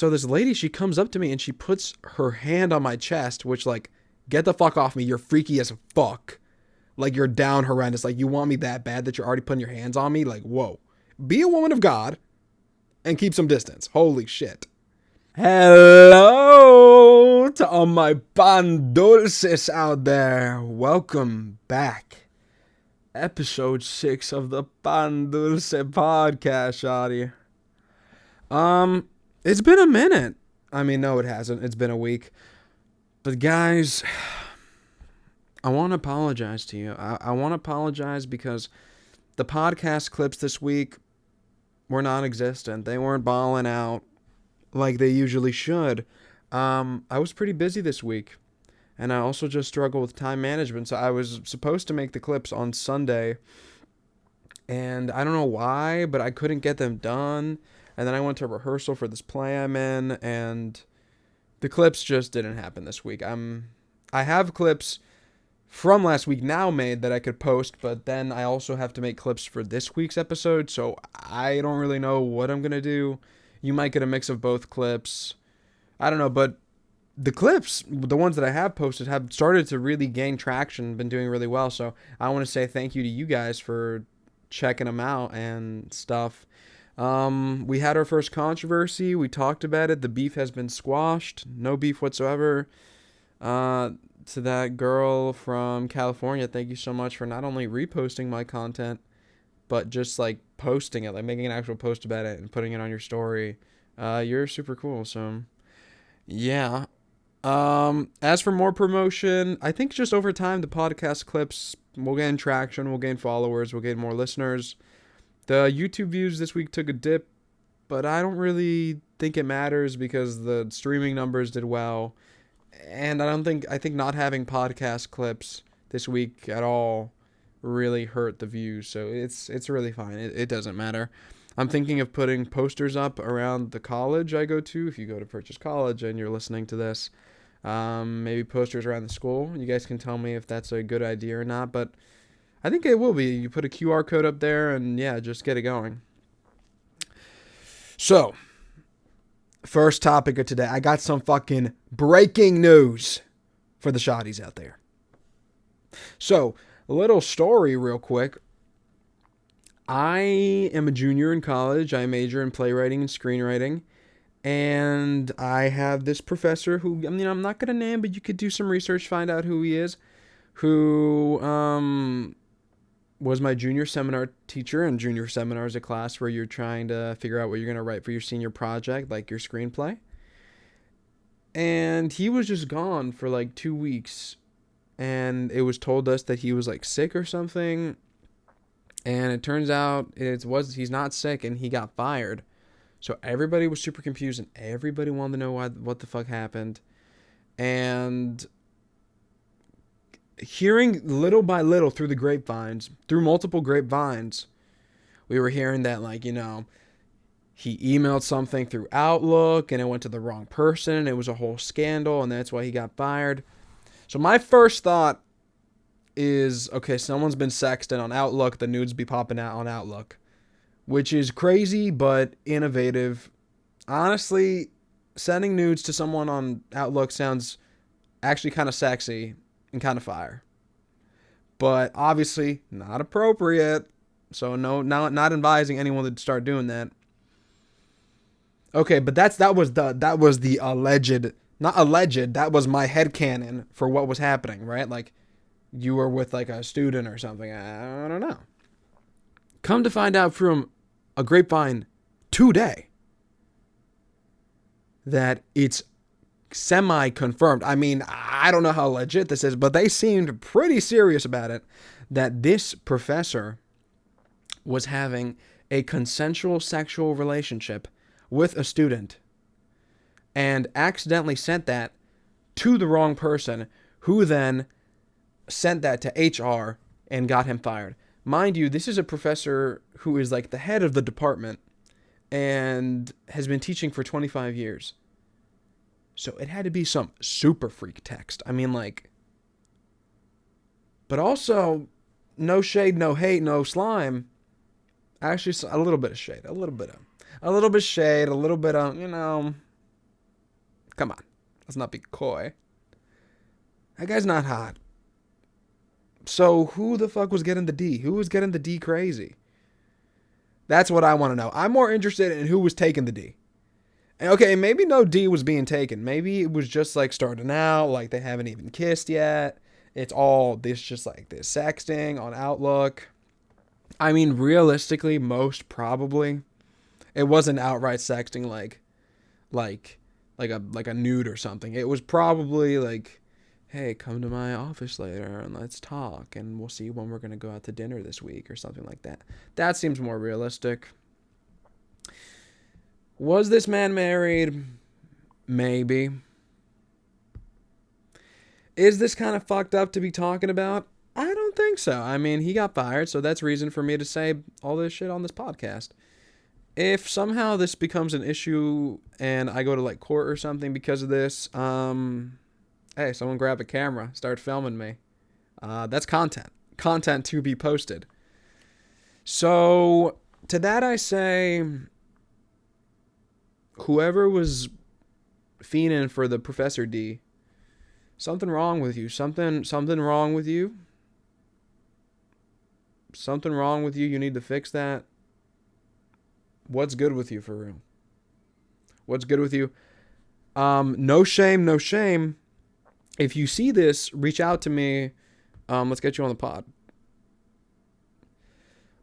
So this lady, she comes up to me and she puts her hand on my chest, which, like, get the fuck off me. You're freaky as fuck. Like, you're down horrendous. Like, you want me that bad that you're already putting your hands on me? Like, whoa. Be a woman of God and keep some distance. Holy shit. Hello to all my Pandulces out there. Welcome back. Episode 6 of the Pandulce podcast, shawty. It's been a minute. I mean, no, it hasn't. It's been a week. But guys, I want to apologize to you. I want to apologize because the podcast clips this week were non-existent. They weren't balling out like they usually should. I was pretty busy this week. And I also just struggle with time management. So I was supposed to make the clips on Sunday. And I don't know why, but I couldn't get them done. And then I went to rehearsal for this play I'm in. And the clips just didn't happen this week. I have clips from last week now made that I could post. But then I also have to make clips for this week's episode. So I don't really know what I'm going to do. You might get a mix of both clips. I don't know, but the clips, the ones that I have posted, have started to really gain traction, been doing really well. So I want to say thank you to you guys for checking them out and stuff. We had our first controversy. We talked about it. The beef has been squashed. No beef whatsoever. To that girl from California, thank you so much for not only reposting my content, but just like posting it, like making an actual post about it and putting it on your story. You're super cool. So yeah. As for more promotion, I think just over time, the podcast clips will gain traction, will gain followers, will gain more listeners. The YouTube views this week took a dip, but I don't really think it matters because the streaming numbers did well. And I think not having podcast clips this week at all really hurt the views. So it's really fine. It doesn't matter. I'm thinking of putting posters up around the college I go to. If you go to Purchase College and you're listening to this, maybe posters around the school. You guys can tell me if that's a good idea or not, but I think it will be. You put a QR code up there and yeah, just get it going. So, first topic of today. I got some fucking breaking news for the shotties out there. So, a little story real quick. I am a junior in college. I major in playwriting and screenwriting. And I have this professor who, I mean, I'm not going to name, but you could do some research, find out who he is, who was my junior seminar teacher. And junior seminar is a class where you're trying to figure out what you're going to write for your senior project, like your screenplay. And he was just gone for like 2 weeks. And it was told us that he was like sick or something. And it turns out he's not sick and he got fired. So everybody was super confused and everybody wanted to know what the fuck happened. And hearing little by little through the grapevines, through multiple grapevines, we were hearing that, like, you know, he emailed something through Outlook and it went to the wrong person and it was a whole scandal and that's why he got fired. So my first thought is, okay, someone's been sexting on Outlook, the nudes be popping out on Outlook. Which is crazy, but innovative. Honestly, sending nudes to someone on Outlook sounds actually kind of sexy and kind of fire. But obviously, not appropriate. So not advising anyone to start doing that. Okay, but that was the alleged, not alleged, that was my headcanon for what was happening, right? Like, you were with like a student or something. I don't know. Come to find out from a grapevine today that it's semi-confirmed. I mean, I don't know how legit this is, but they seemed pretty serious about it, that this professor was having a consensual sexual relationship with a student and accidentally sent that to the wrong person, who then sent that to HR and got him fired. Mind you, this is a professor who is like the head of the department and has been teaching for 25 years. So it had to be some super freak text. I mean, like, but also no shade, no hate, no slime. Actually, a little bit of shade, a little bit of shade, a little bit of, you know, Come on. Let's not be coy. That guy's not hot. So who the fuck was getting the D? Who was getting the D crazy? That's what I want to know. I'm more interested in who was taking the D. And okay, maybe no D was being taken. Maybe it was just like starting out, like they haven't even kissed yet. It's all this just like this sexting on Outlook. I mean, realistically, most probably it wasn't outright sexting like a nude or something. It was probably like, hey, come to my office later and let's talk and we'll see when we're going to go out to dinner this week or something like that. That seems more realistic. Was this man married? Maybe. Is this kind of fucked up to be talking about? I don't think so. I mean, he got fired, so that's reason for me to say all this shit on this podcast. If somehow this becomes an issue and I go to like court or something because of this, hey, someone grab a camera, start filming me. That's content to be posted. So to that I say, whoever was fiending for the Professor D, something wrong with you. Something wrong with you. Something wrong with you. You need to fix that. What's good with you, for real? What's good with you? No shame, no shame. If you see this, reach out to me. Let's get you on the pod.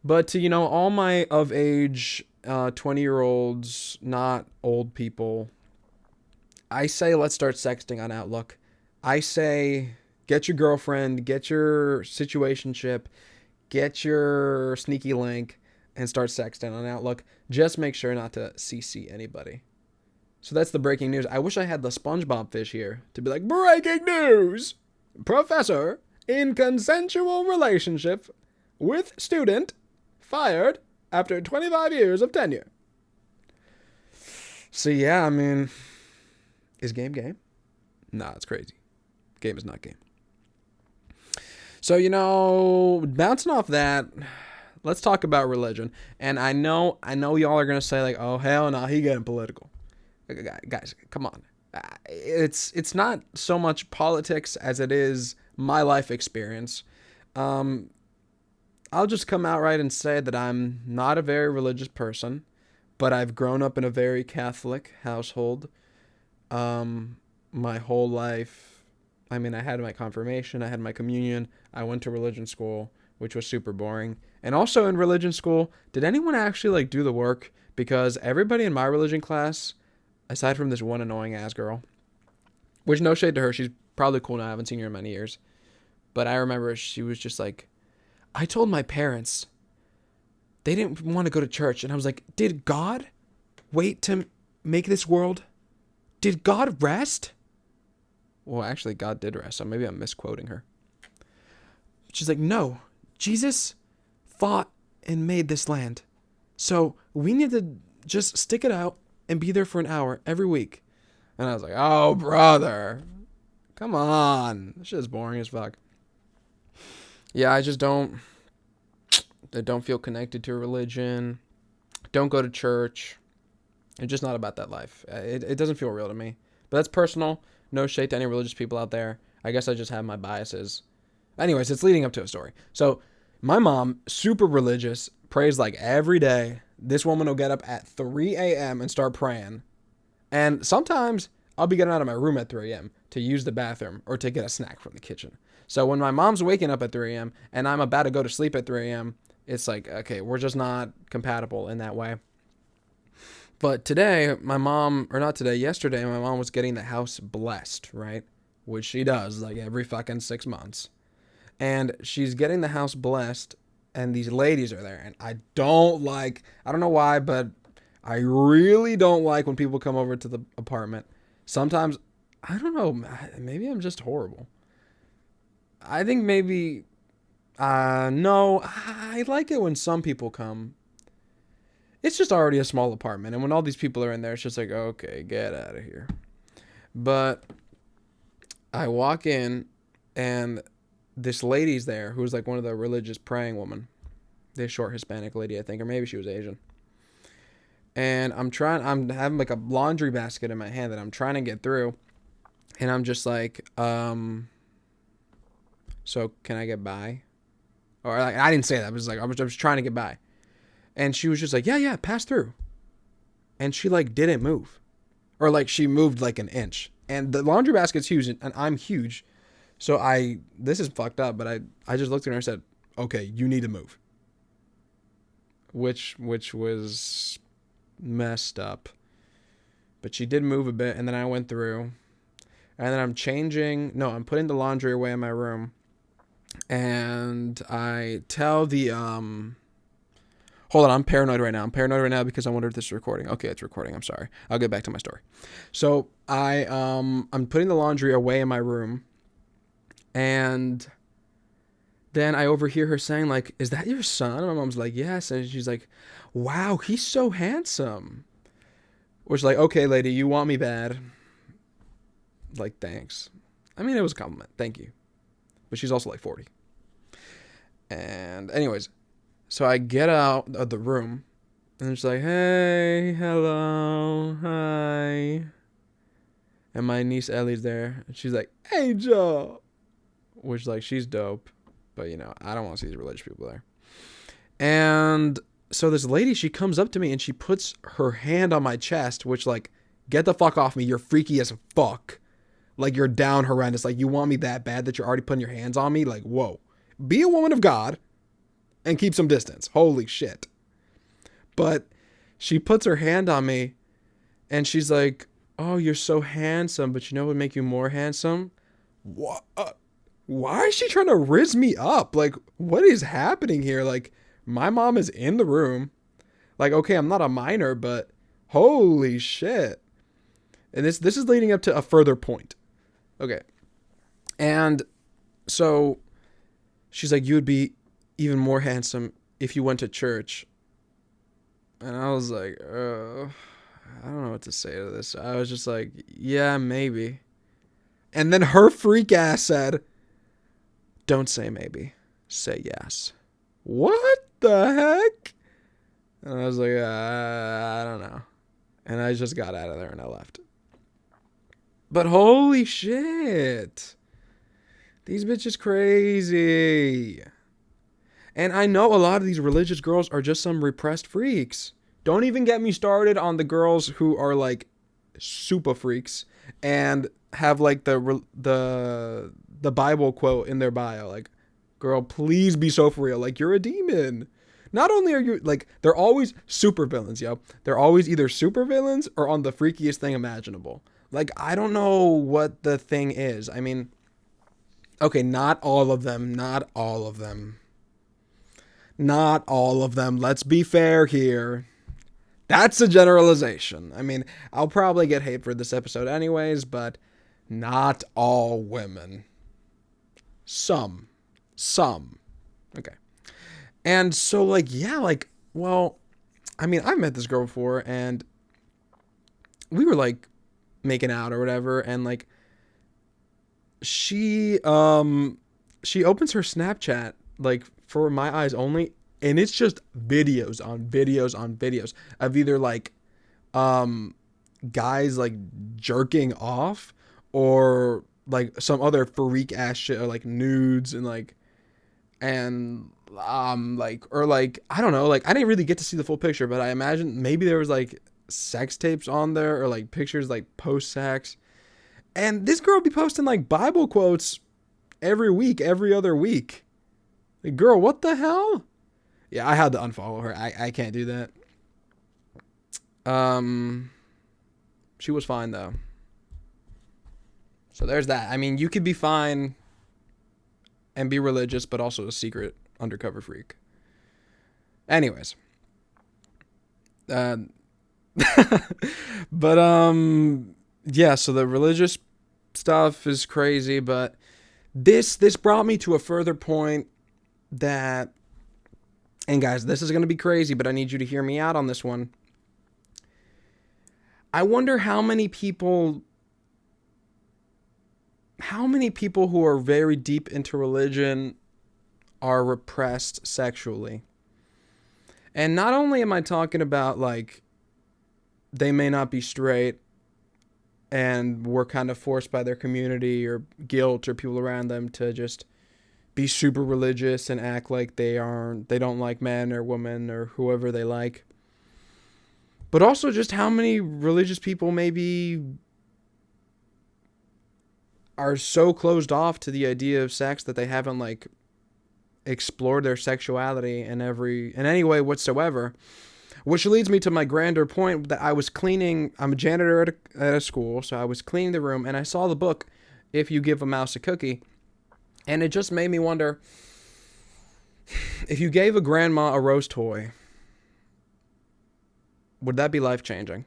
But to, all my of age 20-year-olds, not old people, I say let's start sexting on Outlook. I say get your girlfriend, get your situationship, get your sneaky link, and start sexting on Outlook. Just make sure not to CC anybody. So that's the breaking news. I wish I had the SpongeBob fish here to be like, breaking news! Professor in consensual relationship with student fired after 25 years of tenure. So yeah, I mean, is game? Nah, it's crazy. Game is not game. So, bouncing off that, let's talk about religion. And I know y'all are going to say like, oh, hell no, he getting political. Guys, come on. It's not so much politics as it is my life experience. I'll just come outright and say that I'm not a very religious person, but I've grown up in a very Catholic household. My whole life. I mean, I had my confirmation, I had my communion, I went to religion school, which was super boring. And also in religion school, did anyone actually like do the work? Because everybody in my religion class, aside from this one annoying ass girl, which no shade to her, she's probably cool now, I haven't seen her in many years. But I remember she was just like, I told my parents they didn't want to go to church. And I was like, did God wait to make this world? Did God rest? Well, actually, God did rest, so maybe I'm misquoting her. She's like, no, Jesus fought and made this land. So we need to just stick it out and be there for an hour every week. And I was like, oh, brother, come on. This shit's boring as fuck. Yeah, I don't feel connected to religion. Don't go to church. It's just not about that life. It doesn't feel real to me. But that's personal. No shade to any religious people out there. I guess I just have my biases. Anyways, it's leading up to a story. So my mom, super religious, prays like every day. This woman will get up at 3 a.m. and start praying. And sometimes I'll be getting out of my room at 3 a.m. to use the bathroom or to get a snack from the kitchen. So when my mom's waking up at 3 a.m. and I'm about to go to sleep at 3 a.m., it's like, okay, we're just not compatible in that way. But today, yesterday, my mom was getting the house blessed, right? Which she does like every fucking 6 months. And she's getting the house blessed and these ladies are there. And I don't know why, but I really don't like when people come over to the apartment. Sometimes, I don't know, maybe I'm just horrible. I think maybe, no, I like it when some people come. It's just already a small apartment, and when all these people are in there, it's just like, okay, get out of here. But I walk in, and this lady's there, who's like one of the religious praying women. This short Hispanic lady, I think, or maybe she was Asian. And I'm having like a laundry basket in my hand that I'm trying to get through. And I'm just like, so can I get by? Or like, I didn't say that. I was trying to get by. And she was just like, yeah, pass through. And she like didn't move. Or like she moved like an inch. And the laundry basket's huge and I'm huge. So this is fucked up, but I just looked at her and said, okay, you need to move. Which was messed up. But she did move a bit, and then I went through. And then I'm putting the laundry away in my room. And I tell the, hold on, I'm paranoid right now. I'm paranoid right now because I wonder if this is recording. Okay, it's recording. I'm sorry. I'll get back to my story. So I'm putting the laundry away in my room. And then I overhear her saying, like, is that your son? And my mom's like, yes. And she's like, wow, he's so handsome. Which, like, okay, lady, you want me bad. Like, thanks. I mean, it was a compliment. Thank you. But she's also like 40. And anyways, so I get out of the room. And she's like, hey, hello, hi. And my niece Ellie's there. And she's like, hey, Joe. Which, like, she's dope. But, you know, I don't want to see these religious people there. And so this lady, she comes up to me and she puts her hand on my chest, which, like, get the fuck off me. You're freaky as fuck. Like, you're down horrendous. Like, you want me that bad that you're already putting your hands on me? Like, whoa. Be a woman of God and keep some distance. Holy shit. But she puts her hand on me and she's like, oh, you're so handsome, but you know what would make you more handsome? What? Why is she trying to rizz me up? Like, what is happening here? Like, my mom is in the room. Like, okay, I'm not a minor, but holy shit. And this is leading up to a further point. Okay. And so she's like, you would be even more handsome if you went to church. And I was like, I don't know what to say to this. I was just like, yeah, maybe. And then her freak ass said, don't say maybe, say yes. What the heck? And I was like, I don't know. And I just got out of there and I left. But holy shit. These bitches crazy. And I know a lot of these religious girls are just some repressed freaks. Don't even get me started on the girls who are like super freaks and have like the Bible quote in their bio. Like, girl, please be so for real. Like, you're a demon. Not only are you, like, they're always super villains, yo. They're always either super villains or on the freakiest thing imaginable. Like, I don't know what the thing is. I mean, okay, not all of them. Not all of them. Not all of them. Let's be fair here. That's a generalization. I mean, I'll probably get hate for this episode anyways, but not all women. Some. Okay. And so, like, yeah, like, well, I mean, I've met this girl before, and we were, like, making out or whatever, and, like, she opens her Snapchat, like, for my eyes only, and it's just videos on videos of either, like, guys, like, jerking off, or, like, some other freak ass shit, or, like, nudes, and, like, like, or, like, I don't know, like, I didn't really get to see the full picture, but I imagine maybe there was, like, sex tapes on there, or, like, pictures, like, post-sex, and this girl be posting, like, Bible quotes every week, every other week. Like, girl, what the hell? Yeah, I had to unfollow her. I can't do that. She was fine, though. So there's that. I mean, you could be fine and be religious, but also a secret undercover freak. Anyways. But, yeah, so the religious stuff is crazy, but this brought me to a further point that, and guys, this is going to be crazy, but I need you to hear me out on this one. I wonder how many people who are very deep into religion are repressed sexually. And not only am I talking about, like, they may not be straight and were kind of forced by their community or guilt or people around them to just be super religious and act like they don't like men or women or whoever they like. But also just how many religious people maybe are so closed off to the idea of sex that they haven't like explored their sexuality in any way whatsoever. Which leads me to my grander point that I'm a janitor at a school, so I was cleaning the room and I saw the book, If You Give a Mouse a Cookie. And it just made me wonder, if you gave a grandma a rose toy, would that be life-changing?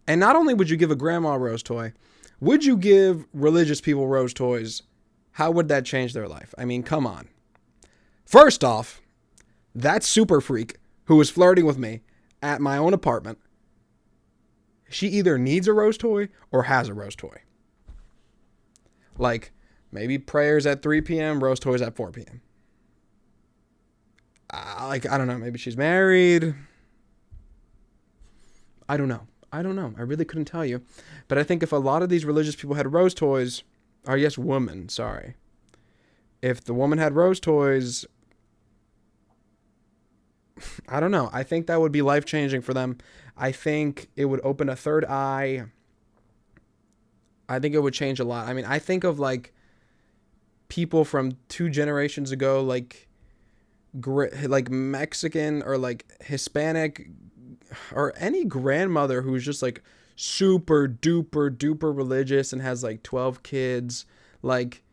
And not only would you give a grandma a rose toy, would you give religious people rose toys? How would that change their life? I mean, come on. First off, that super freak who was flirting with me at my own apartment, she either needs a rose toy or has a rose toy. Like, maybe prayers at 3 p.m., rose toys at 4 p.m. I don't know. Maybe she's married. I don't know. I really couldn't tell you. But I think if a lot of these religious people had rose toys, or yes, women, sorry. If the woman had rose toys, I don't know. I think that would be life-changing for them. I think it would open a third eye. I think it would change a lot. I mean, I think of like people from 2 generations ago, like Mexican or like Hispanic or any grandmother who's just like super duper duper religious and has like 12 kids. Like,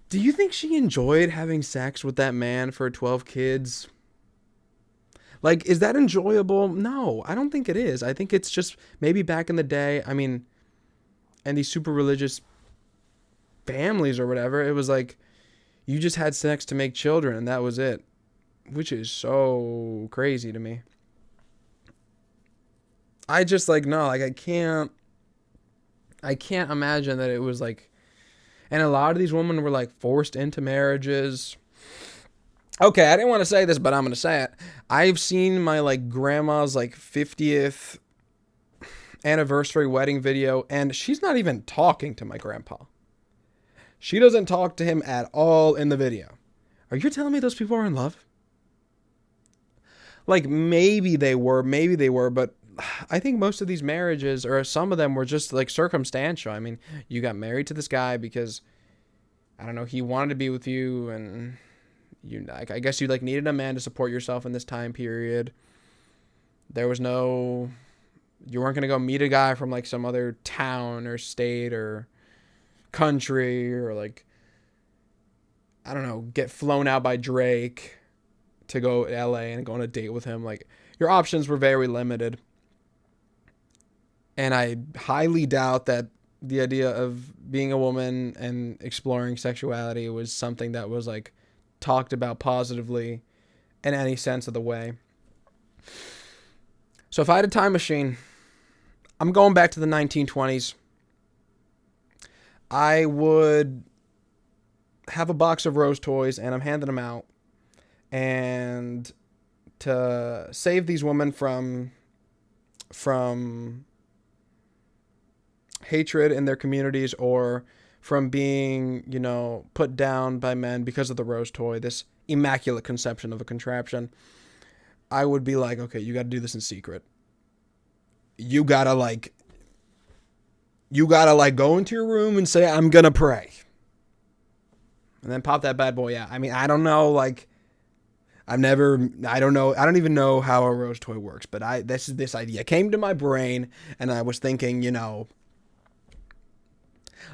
do you think she enjoyed having sex with that man for 12 kids? Like, is that enjoyable? No, I don't think it is. I think it's just maybe back in the day, I mean, and these super religious families or whatever, it was like you just had sex to make children and that was it, which is so crazy to me. I just like, no, like I can't imagine that it was like, and a lot of these women were like forced into marriages. Okay, I didn't want to say this, but I'm going to say it. I've seen my like grandma's like 50th anniversary wedding video, and she's not even talking to my grandpa. She doesn't talk to him at all in the video. Are you telling me those people are in love? Like, maybe they were, but I think most of these marriages, or some of them, were just like circumstantial. I mean, you got married to this guy because, I don't know, he wanted to be with you, and I guess you like needed a man to support yourself in this time period. You weren't going to go meet a guy from like some other town or state or country or like, I don't know, get flown out by Drake to go to LA and go on a date with him. Like, your options were very limited. And I highly doubt that the idea of being a woman and exploring sexuality was something that was like talked about positively in any sense of the way. So if I had a time machine, I'm going back to the 1920s. I would have a box of rose toys and I'm handing them out. And to save these women from hatred in their communities or from being, put down by men because of the rose toy, this immaculate conception of a contraption, I would be like, okay, you got to do this in secret. You got to go into your room and say, I'm going to pray. And then pop that bad boy out. I mean, I don't know, like, I don't even know how a rose toy works, but this idea came to my brain and I was thinking,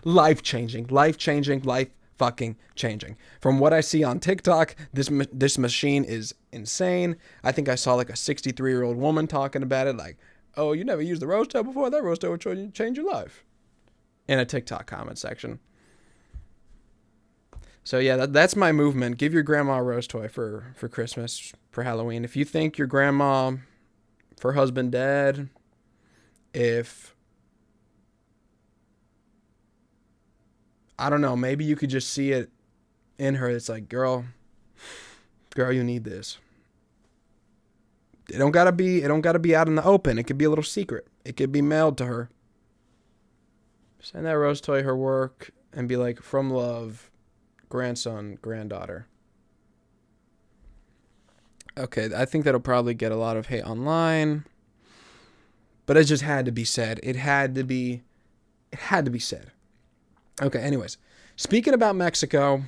life-changing, life fucking changing. From what I see on TikTok, this machine is insane. I think I saw like a 63-year-old woman talking about it, like, oh, you never used the rose toy before? That rose toy would change your life. In a TikTok comment section. So yeah, that's my movement. Give your grandma a rose toy for Christmas, for Halloween. If you think your grandma, if her husband dead, I don't know, maybe you could just see it in her. It's like, girl, you need this. It don't gotta be out in the open. It could be a little secret. It could be mailed to her. Send that rose toy her work and be like, from love, grandson, granddaughter. Okay, I think that'll probably get a lot of hate online. But it just had to be said. It had to be said. Okay, anyways. Speaking about Mexico,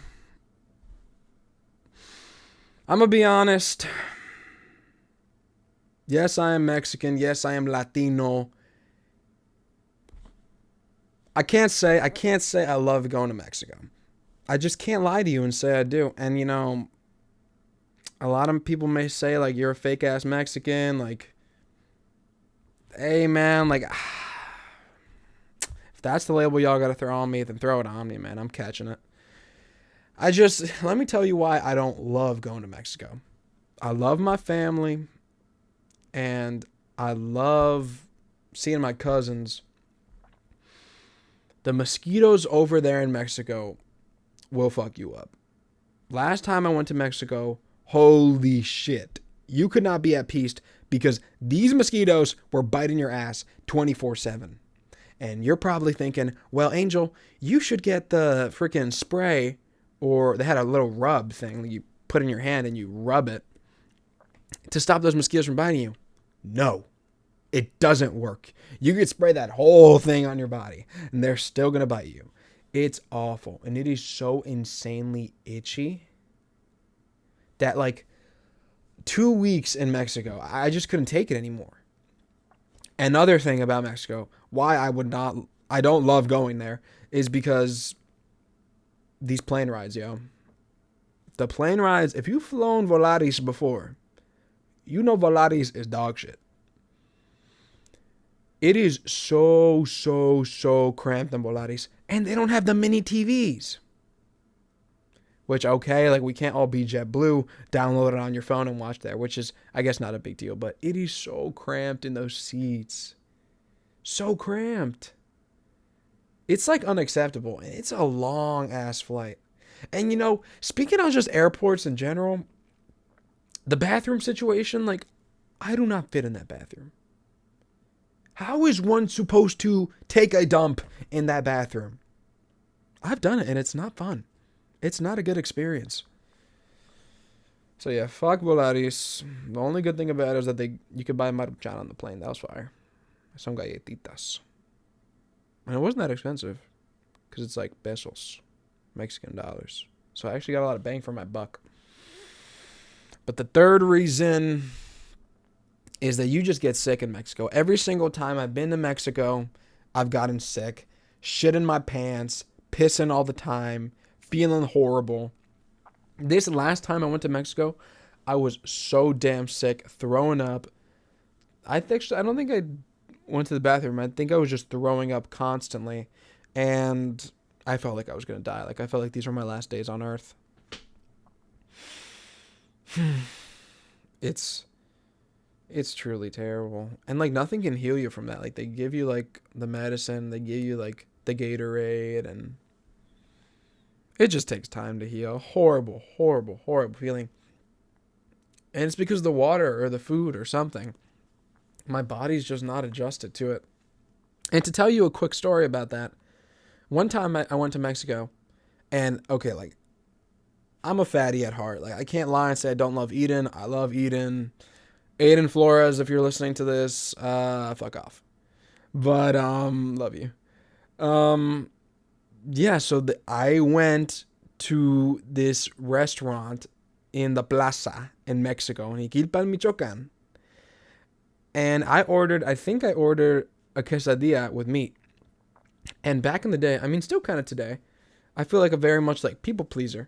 I'm going to be honest. Yes, I am Mexican. Yes, I am Latino. I can't say I love going to Mexico. I just can't lie to you and say I do. And, you know, a lot of people may say, like, you're a fake-ass Mexican. Like, hey, man, like, if that's the label y'all got to throw on me, then throw it on me, man. I'm catching it. Let me tell you why I don't love going to Mexico. I love my family, and I love seeing my cousins. The mosquitoes over there in Mexico will fuck you up. Last time I went to Mexico, holy shit. You could not be at peace because these mosquitoes were biting your ass 24/7. And you're probably thinking, well, Angel, you should get the freaking spray, or they had a little rub thing that you put in your hand and you rub it to stop those mosquitoes from biting you. No, it doesn't work. You could spray that whole thing on your body and they're still going to bite you. It's awful. And it is so insanely itchy that, like, 2 weeks in Mexico, I just couldn't take it anymore. Another thing about Mexico, why I don't love going there, is because these plane rides, yo. The plane rides, if you've flown Volaris before, you know Volaris is dog shit. It is so cramped in Volaris, and they don't have the mini TVs. Which, okay, like, we can't all be JetBlue, download it on your phone and watch there, which is, I guess, not a big deal. But it is so cramped in those seats. So cramped. It's, like, unacceptable. And it's a long-ass flight. And, you know, speaking of just airports in general, the bathroom situation, like, I do not fit in that bathroom. How is one supposed to take a dump in that bathroom? I've done it, and it's not fun. It's not a good experience. So yeah, fuck Volaris. The only good thing about it is that you could buy Maruchan on the plane. That was fire. Some galletitas. And it wasn't that expensive. Because it's like pesos. Mexican dollars. So I actually got a lot of bang for my buck. But the third reason is that you just get sick in Mexico. Every single time I've been to Mexico, I've gotten sick. Shit in my pants. Pissing all the time. Feeling horrible. This last time I went to Mexico, I was so damn sick, throwing up. I don't think I went to the bathroom. I think I was just throwing up constantly, and I felt like I was gonna die. Like, I felt like these were my last days on Earth. It's truly terrible, and like nothing can heal you from that. Like, they give you like the medicine, they give you like the Gatorade, and it just takes time to heal. Horrible feeling. And it's because of the water or the food or something. My body's just not adjusted to it. And to tell you a quick story about that, one time I went to Mexico, and okay, like, I'm a fatty at heart. Like, I can't lie and say I don't love Eden. I love Eden. Aiden Flores, if you're listening to this, fuck off. But, love you. Yeah, so I went to this restaurant in the plaza in Mexico, in Iquilpan, Michoacan. And I think I ordered a quesadilla with meat. And back in the day, I mean, still kind of today, I feel like a very much like people pleaser.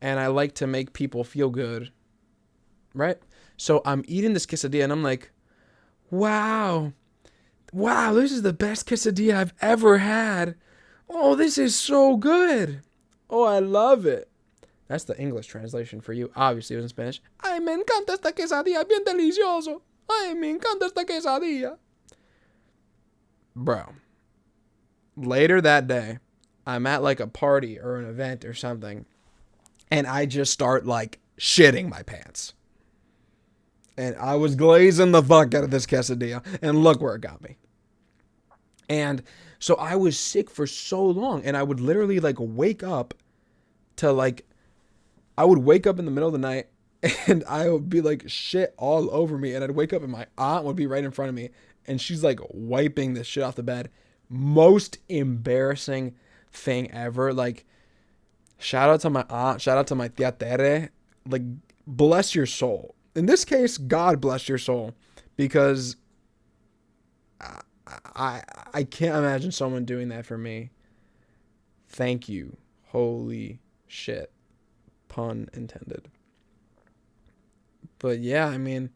And I like to make people feel good. Right? So I'm eating this quesadilla and I'm like, wow, this is the best quesadilla I've ever had. Oh, this is so good. Oh, I love it. That's the English translation for you. Obviously, it was in Spanish. Ay, me encanta esta quesadilla, bien delicioso. Ay, me encanta esta quesadilla. Bro, later that day, I'm at like a party or an event or something, and I just start like shitting my pants. And I was glazing the fuck out of this quesadilla. And look where it got me. And so I was sick for so long. And I would literally like wake up to like, I would wake up in the middle of the night and I would be like shit all over me. And I'd wake up and my aunt would be right in front of me. And she's like wiping this shit off the bed. Most embarrassing thing ever. Like, shout out to my aunt. Shout out to my tia Tere. Like, bless your soul. In this case, God bless your soul. Because I can't imagine someone doing that for me. Thank you. Holy shit. Pun intended. But yeah, I mean,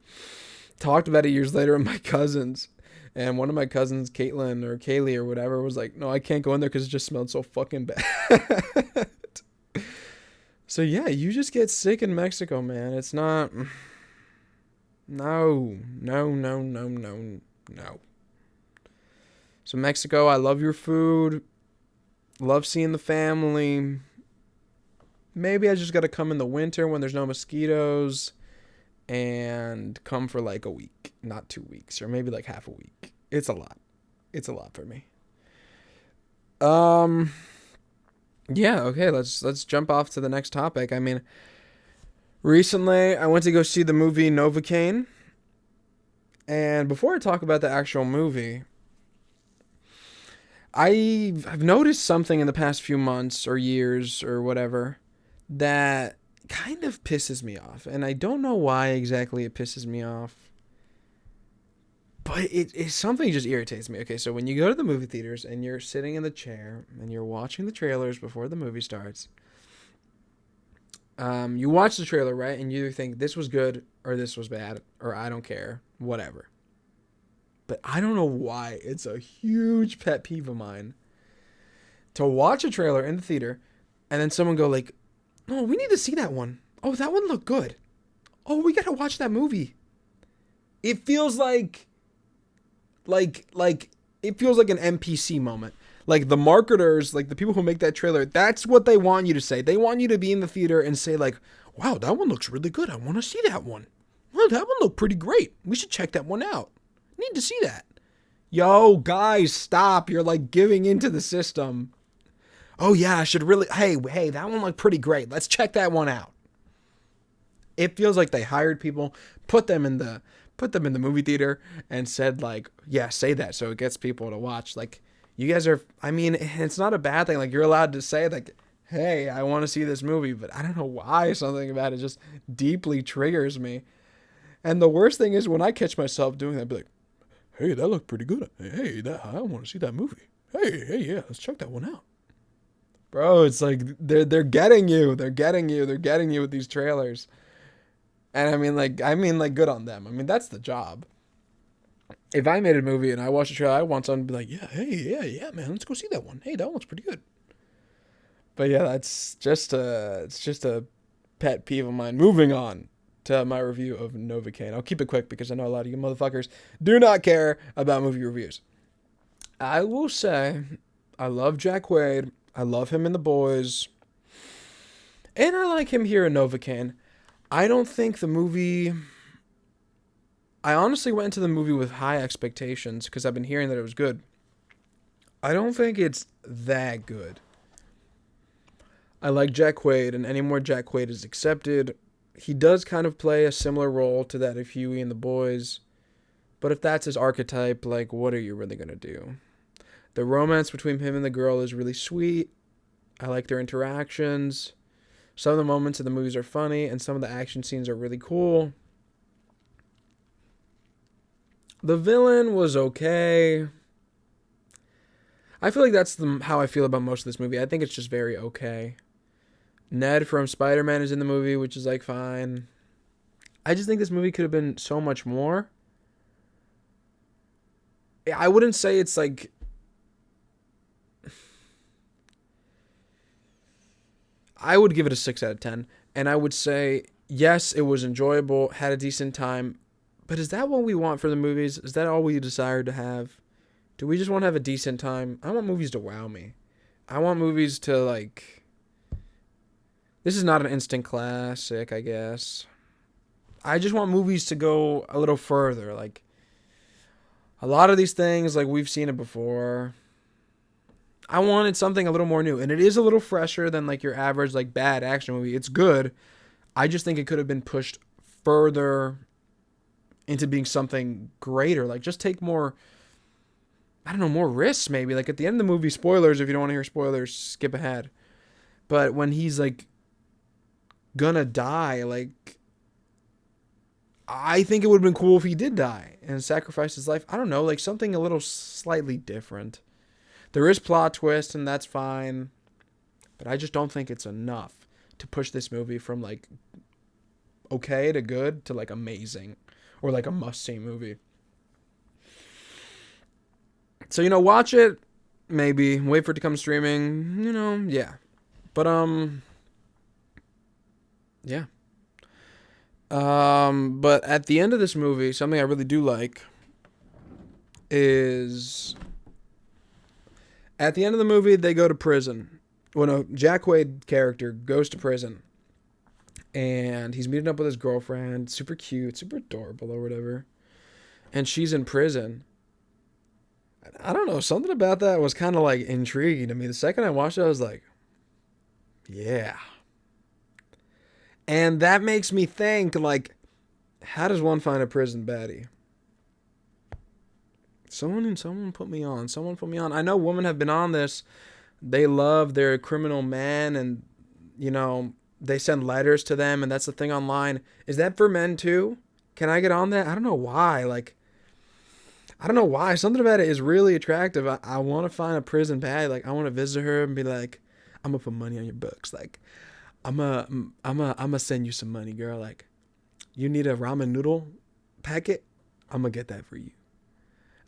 talked about it years later with my cousins. And one of my cousins, Caitlin or Kaylee or whatever, was like, no, I can't go in there because it just smelled so fucking bad. So yeah, you just get sick in Mexico, man. It's not... No. So Mexico, I love your food. Love seeing the family. Maybe I just got to come in the winter when there's no mosquitoes. And come for like a week, not 2 weeks, or maybe like half a week. It's a lot. It's a lot for me. Yeah, okay, let's jump off to the next topic. I mean, recently I went to go see the movie Novocaine. And before I talk about the actual movie, I've noticed something in the past few months or years or whatever that kind of pisses me off. And I don't know why exactly it pisses me off. But it's something that just irritates me. Okay, so when you go to the movie theaters and you're sitting in the chair and you're watching the trailers before the movie starts, you watch the trailer, right? And you think this was good or this was bad or I don't care, whatever. But I don't know why it's a huge pet peeve of mine to watch a trailer in the theater and then someone go like, oh, we need to see that one. Oh, that one looked good. Oh, we got to watch that movie. It feels like it feels like an NPC moment. Like the marketers, like the people who make that trailer, that's what they want you to say. They want you to be in the theater and say like, wow, that one looks really good. I want to see that one. Well, that one looked pretty great. We should check that one out. Need to see that. Yo, guys, stop. You're like giving into the system. Oh yeah, I should really, hey, that one looked pretty great. Let's check that one out. It feels like they hired people, put them in the movie theater and said like, yeah, say that so it gets people to watch. Like, you guys are, I mean, it's not a bad thing. Like, you're allowed to say like, hey, I want to see this movie, but I don't know why something about it just deeply triggers me. And the worst thing is when I catch myself doing that, I'd be like, hey, that looked pretty good. Hey, I want to see that movie. Hey, yeah, let's check that one out. Bro, it's like they're getting you. They're getting you with these trailers. And I mean like good on them. I mean, that's the job. If I made a movie and I watched a trailer, I want someone to be like, yeah, hey, yeah, man, let's go see that one. Hey, that one's pretty good. But yeah, it's just a pet peeve of mine. Moving on to my review of Novocaine. I'll keep it quick because I know a lot of you motherfuckers do not care about movie reviews. I will say, I love Jack Quaid. I love him in The Boys. And I like him here in Novocaine. I don't think the movie... I honestly went into the movie with high expectations because I've been hearing that it was good. I don't think it's that good. I like Jack Quaid, and any more Jack Quaid is accepted. He does kind of play a similar role to that of Huey in The Boys. But if that's his archetype, like, what are you really going to do? The romance between him and the girl is really sweet. I like their interactions. Some of the moments in the movies are funny, and some of the action scenes are really cool. The villain was okay. I feel like that's how I feel about most of this movie. I think it's just very okay. Ned from Spider-Man is in the movie, which is like fine. I just think this movie could have been so much more. I wouldn't say it's like... I would give it a 6 out of 10. And I would say, yes, it was enjoyable, had a decent time. But is that what we want for the movies? Is that all we desire to have? Do we just want to have a decent time? I want movies to wow me. I want movies to, like... This is not an instant classic, I guess. I just want movies to go a little further. Like, a lot of these things, like, we've seen it before. I wanted something a little more new. And it is a little fresher than, like, your average, like, bad action movie. It's good. I just think it could have been pushed further into being something greater. Like, just take more, I don't know, more risks maybe. Like, at the end of the movie, spoilers, if you don't want to hear spoilers, skip ahead. But when he's, like, gonna die, like, I think it would have been cool if he did die and sacrifice his life. I don't know, like, something a little slightly different. There is plot twist, and that's fine. But I just don't think it's enough to push this movie from, like, okay to good to, like, amazing. Or, like, a must-see movie. So, you know, watch it. Maybe. Wait for it to come streaming. You know, yeah. But, yeah. But at the end of this movie, something I really do like is... At the end of the movie, they go to prison. Well, no, Jack Quaid character goes to prison. And he's meeting up with his girlfriend. Super cute, super adorable or whatever. And she's in prison. I don't know, something about that was kind of, like, intriguing to me. The second I watched it, I was like, yeah. And that makes me think, like, how does one find a prison baddie? Someone put me on. Someone put me on. I know women have been on this. They love their criminal men, and, you know, they send letters to them, and that's the thing online. Is that for men too? Can I get on that? I don't know why. Like, I don't know why. Something about it is really attractive. I want to find a prison baddie. Like, I want to visit her and be like, I'm gonna put money on your books. Like, I'm a send you some money, girl. Like, you need a ramen noodle packet? I'm gonna get that for you.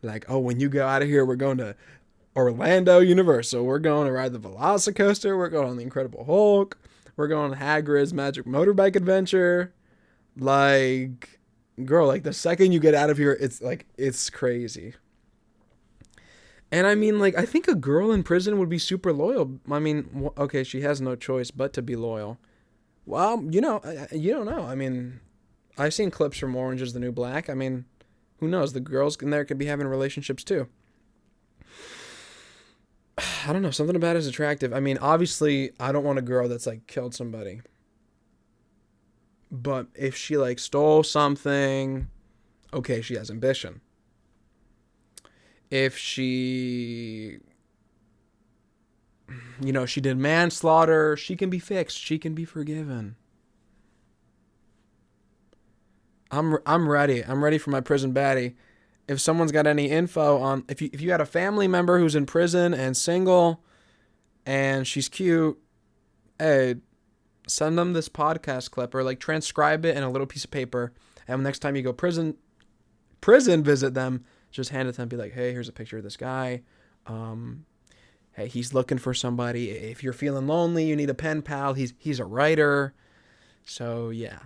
Like, oh, when you go out of here, we're going to Orlando Universal. We're going to ride the Velocicoaster. We're going on the Incredible Hulk. We're going on Hagrid's Magic Motorbike Adventure. Like, girl, like, the second you get out of here, it's like, it's crazy. And I mean, like, I think a girl in prison would be super loyal. I mean, okay, she has no choice but to be loyal. Well, you know, you don't know. I mean, I've seen clips from Orange is the New Black. I mean, who knows? The girls in there could be having relationships too. I don't know. Something about it is attractive. I mean, obviously, I don't want a girl that's, like, killed somebody. But if she, like, stole something, okay, she has ambition. If she, you know, she did manslaughter, she can be fixed. She can be forgiven. I'm ready. I'm ready for my prison baddie. If someone's got any info on, if you had a family member who's in prison and single, and she's cute, hey, send them this podcast clip or, like, transcribe it in a little piece of paper. And next time you go prison visit them, just hand it to them. Be like, hey, here's a picture of this guy. Hey, he's looking for somebody. If you're feeling lonely, you need a pen pal. He's a writer. So yeah.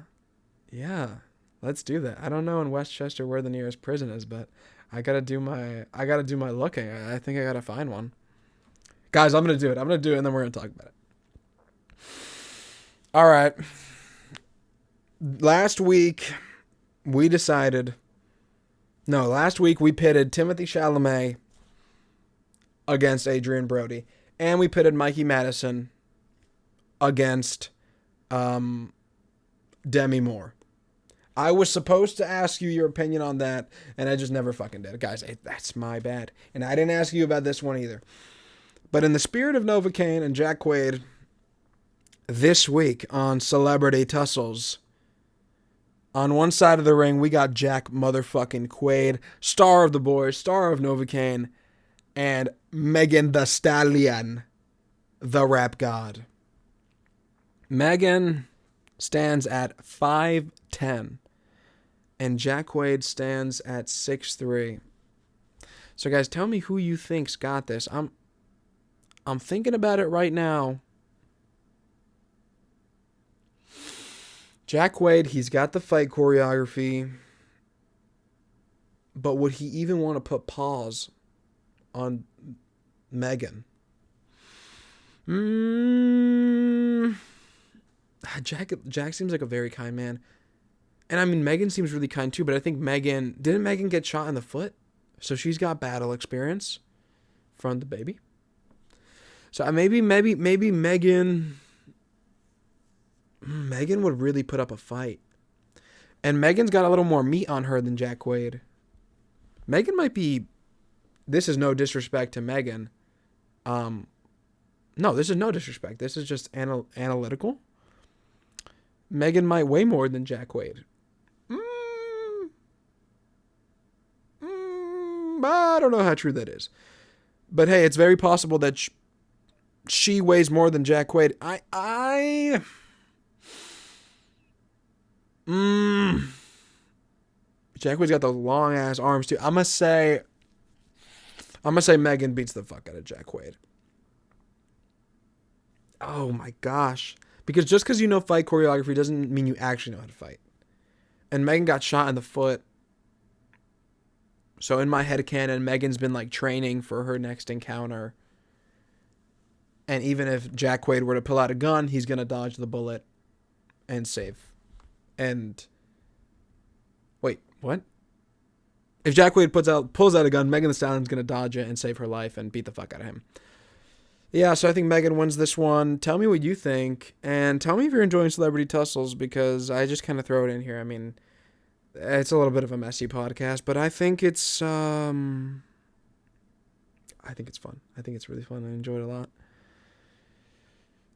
Let's do that. I don't know in Westchester where the nearest prison is, but I gotta do my looking. I think I gotta find one. Guys, I'm gonna do it, and then we're gonna talk about it. All right. Last week we pitted Timothée Chalamet against Adrian Brody, and we pitted Mikey Madison against Demi Moore. I was supposed to ask you your opinion on that, and I just never fucking did. Guys, that's my bad. And I didn't ask you about this one either. But in the spirit of Novocaine and Jack Quaid, this week on Celebrity Tussles, on one side of the ring, we got Jack motherfucking Quaid, star of The Boys, star of Novocaine, and Megan Thee Stallion, the rap god. Megan stands at 5'10", and Jack Quaid stands at 6'3". So guys, tell me who you think's got this. I'm thinking about it right now. Jack Quaid, he's got the fight choreography, but would he even want to put paws on Megan? Jack seems like a very kind man. And I mean, Megan seems really kind too, but I think didn't Megan get shot in the foot? So she's got battle experience from the baby. So maybe Megan would really put up a fight. And Megan's got a little more meat on her than Jack Quaid. Megan might be, this is no disrespect to Megan. No, this is no disrespect. This is just analytical. Megan might weigh more than Jack Quaid. I don't know how true that is. But hey, it's very possible that she weighs more than Jack Quaid. Jack Quaid's got those long ass arms too. I'm gonna say Megan beats the fuck out of Jack Quaid. Oh my gosh. Because just because you know fight choreography doesn't mean you actually know how to fight. And Megan got shot in the foot. So in my headcanon, Megan's been like training for her next encounter. And even if Jack Quaid were to pull out a gun, he's going to dodge the bullet and save. And wait, what? If Jack Quaid pulls out a gun, Megan Thee Stallion's going to dodge it and save her life and beat the fuck out of him. Yeah, so I think Megan wins this one. Tell me what you think. And tell me if you're enjoying Celebrity Tussles, because I just kind of throw it in here. I mean, it's a little bit of a messy podcast, but I think it's fun. I think it's really fun. I enjoy it a lot.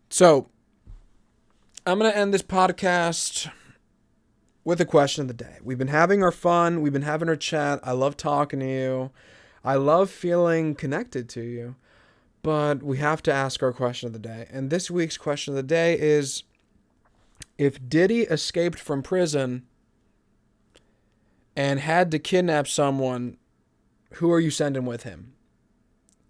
So, I'm going to end this podcast with a question of the day. We've been having our fun. We've been having our chat. I love talking to you. I love feeling connected to you. But we have to ask our question of the day. And this week's question of the day is, if Diddy escaped from prison and had to kidnap someone, who are you sending with him?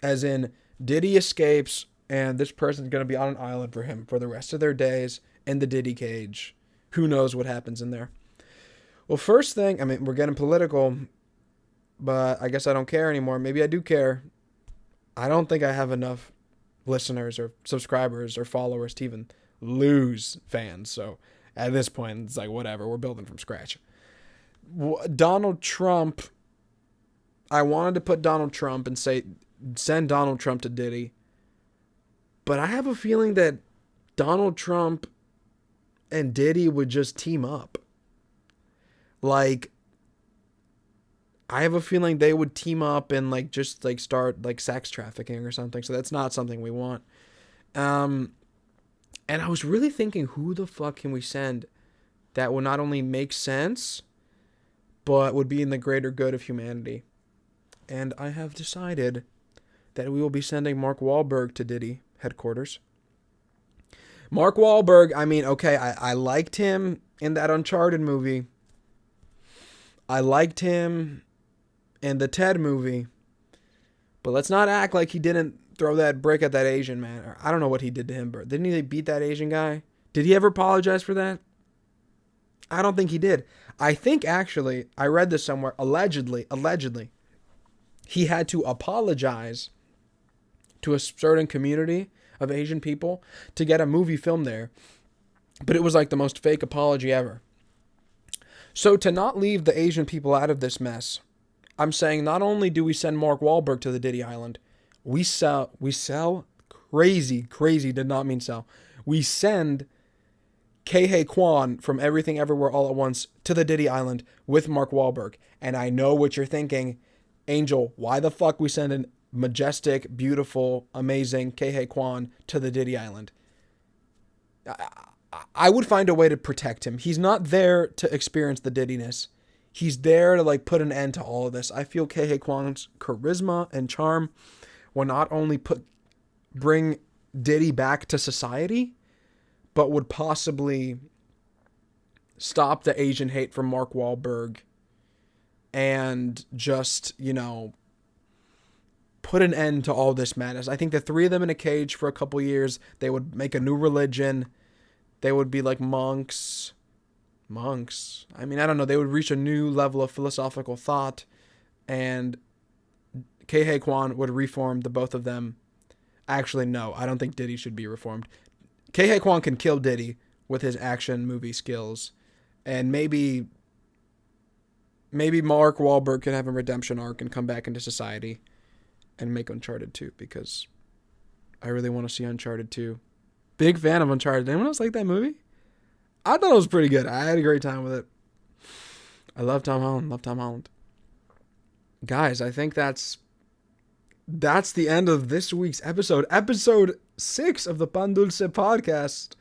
As in, Diddy escapes and this person's going to be on an island for him for the rest of their days in the Diddy cage. Who knows what happens in there? Well, first thing, I mean, we're getting political, but I guess I don't care anymore. Maybe I do care. I don't think I have enough listeners or subscribers or followers to even lose fans. So at this point, it's like, whatever, we're building from scratch. Donald Trump, I wanted to put Donald Trump and say, send Donald Trump to Diddy. But I have a feeling that Donald Trump and Diddy would just team up. Like, I have a feeling they would team up and like just like start like sex trafficking or something. So that's not something we want. And I was really thinking, who the fuck can we send that would not only make sense, but would be in the greater good of humanity? And I have decided that we will be sending Mark Wahlberg to Diddy headquarters. Mark Wahlberg, I mean, okay, I liked him in that Uncharted movie. I liked him in the Ted movie. But let's not act like he didn't throw that brick at that Asian man. I don't know what he did to him, but didn't he beat that Asian guy? Did he ever apologize for that? I don't think he did. I think actually, I read this somewhere, allegedly, he had to apologize to a certain community of Asian people to get a movie filmed there. But it was like the most fake apology ever. So to not leave the Asian people out of this mess, I'm saying not only do we send Mark Wahlberg to the Diddy Island, we sell, crazy did not mean sell. We send Kei Kwan from Everything Everywhere All at Once to the Diddy Island with Mark Wahlberg. And I know what you're thinking, Angel, why the fuck we send an majestic, beautiful, amazing Kei Kwan to the Diddy Island? I would find a way to protect him. He's not there to experience the Diddiness. He's there to like put an end to all of this. I feel Kei Kwan's charisma and charm will not only bring Diddy back to society, but would possibly stop the Asian hate from Mark Wahlberg and just, put an end to all this madness. I think the three of them in a cage for a couple years, they would make a new religion. They would be like monks. I mean, I don't know. They would reach a new level of philosophical thought, and Kei Kwan would reform the both of them. Actually, no, I don't think Diddy should be reformed. Kei Kwan can kill Diddy with his action movie skills, And maybe Mark Wahlberg can have a redemption arc and come back into society and make Uncharted 2, because I really want to see Uncharted 2. Big fan of Uncharted. Anyone else like that movie? I thought it was pretty good. I had a great time with it. I love Tom Holland. Guys, I think that's the end of this week's episode. Episode 6 of the Pandulce podcast.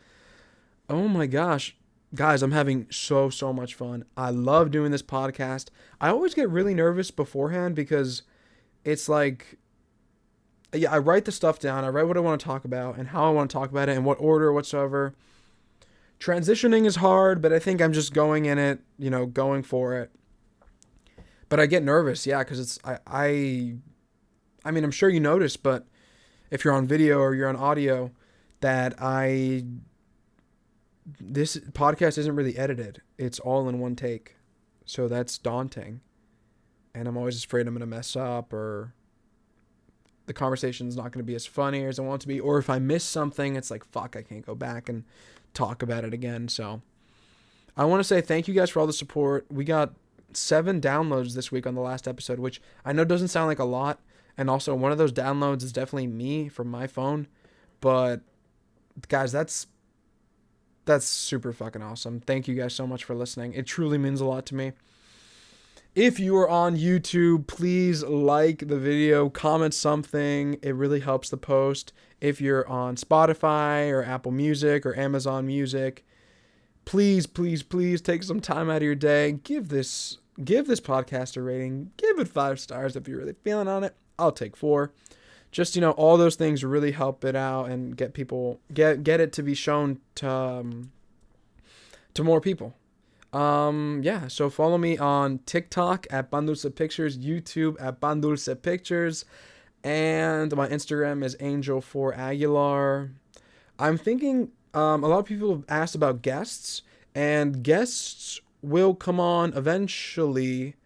Oh my gosh. Guys, I'm having so much fun. I love doing this podcast. I always get really nervous beforehand because it's like, yeah, I write the stuff down. I write what I want to talk about and how I want to talk about it and what order whatsoever. Transitioning is hard, but I think I'm just going in it, going for it. But I get nervous, yeah, because it's, I mean, I'm sure you noticed, but if you're on video or you're on audio, that this podcast isn't really edited. It's all in one take. So that's daunting. And I'm always afraid I'm going to mess up, or the conversation's not going to be as funny as I want it to be. Or if I miss something, it's like, fuck, I can't go back and talk about it again. So I want to say thank you guys for all the support. We got 7 downloads this week on the last episode, which I know doesn't sound like a lot. And also one of those downloads is definitely me from my phone. But guys, that's super fucking awesome. Thank you guys so much for listening. It truly means a lot to me. If you are on YouTube, please like the video, comment something. It really helps the post. If you're on Spotify or Apple Music or Amazon Music, please take some time out of your day. Give this podcast a rating. Give it 5 stars if you're really feeling on it. I'll take 4. Just, all those things really help it out and get people, get it to be shown to more people. Yeah, so follow me on TikTok at Pandulce Pictures, YouTube at Pandulce Pictures, and my Instagram is Angel4Aguilar. I'm thinking, a lot of people have asked about guests, and guests will come on eventually.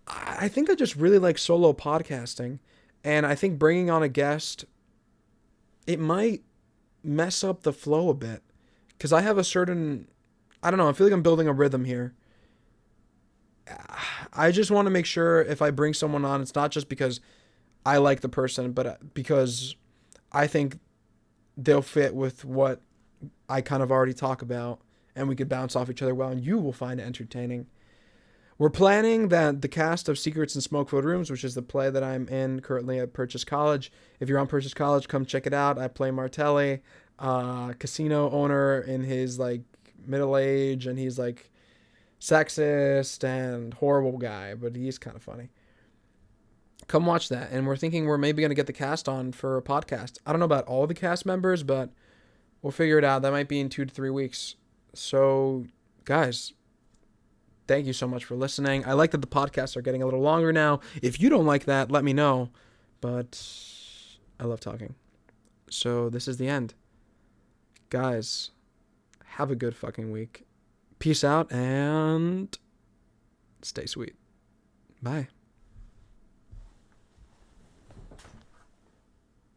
I think I just really like solo podcasting. And I think bringing on a guest, it might mess up the flow a bit. Because I have a certain, I don't know, I feel like I'm building a rhythm here. I just want to make sure if I bring someone on, it's not just because I like the person, but because I think they'll fit with what I kind of already talk about. And we could bounce off each other well, and you will find it entertaining. We're planning that the cast of Secrets and Smoke-Filled Rooms, which is the play that I'm in currently at Purchase College. If you're on Purchase College, come check it out. I play Martelli, casino owner in his middle age, and he's sexist and horrible guy, but he's kind of funny. Come watch that. And we're thinking we're maybe going to get the cast on for a podcast. I don't know about all the cast members, but we'll figure it out. That might be in 2 to 3 weeks. So, guys, thank you so much for listening. I like that the podcasts are getting a little longer now. If you don't like that, let me know. But I love talking. So this is the end. Guys, have a good fucking week. Peace out and stay sweet. Bye.